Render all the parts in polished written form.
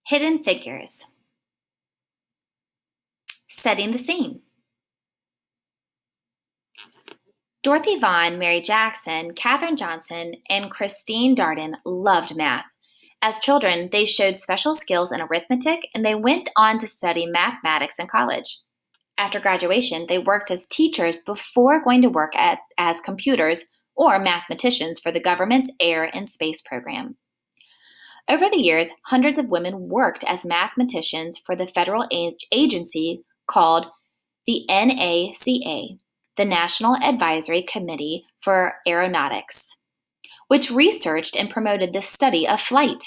Hidden figures. Setting the scene. Dorothy Vaughan, Mary Jackson, Katherine Johnson, and Christine Darden loved math. As children, they showed special skills in arithmetic, and they went on to study mathematics in college. After graduation, they worked as teachers before going to work as computers or mathematicians for the government's air and space program. Over the years, hundreds of women worked as mathematicians for the federal agency called the NACA, the National Advisory Committee for Aeronautics, which researched and promoted the study of flight.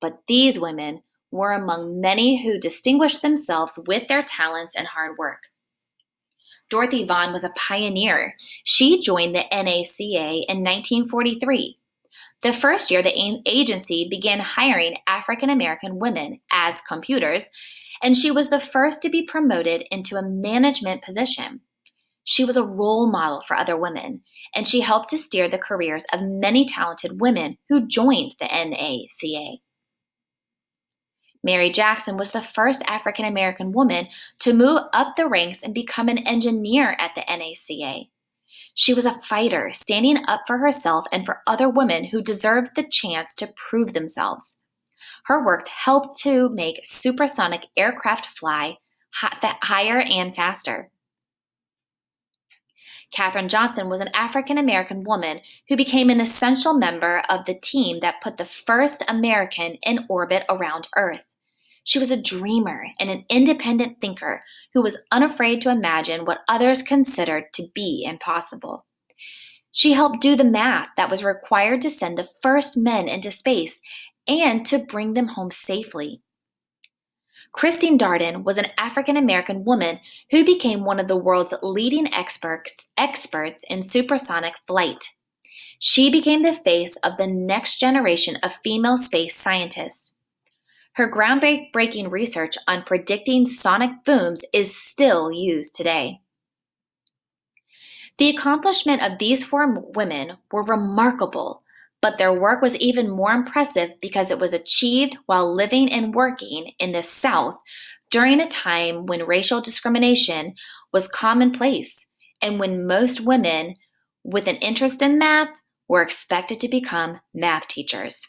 But these women were among many who distinguished themselves with their talents and hard work. Dorothy Vaughan was a pioneer. She joined the NACA in 1943. The first year, the agency began hiring African American women as computers, and she was the first to be promoted into a management position. She was a role model for other women, and she helped to steer the careers of many talented women who joined the NACA. Mary Jackson was the first African American woman to move up the ranks and become an engineer at the NACA. She was a fighter, standing up for herself and for other women who deserved the chance to prove themselves. Her work helped to make supersonic aircraft fly higher and faster. Katherine Johnson was an African American woman who became an essential member of the team that put the first American in orbit around Earth. She was a dreamer and an independent thinker who was unafraid to imagine what others considered to be impossible. She helped do the math that was required to send the first men into space and to bring them home safely. Christine Darden was an African American woman who became one of the world's leading experts in supersonic flight. She became the face of the next generation of female space scientists. Her groundbreaking research on predicting sonic booms is still used today. The accomplishment of these four women were remarkable, but their work was even more impressive because it was achieved while living and working in the South during a time when racial discrimination was commonplace and when most women with an interest in math were expected to become math teachers.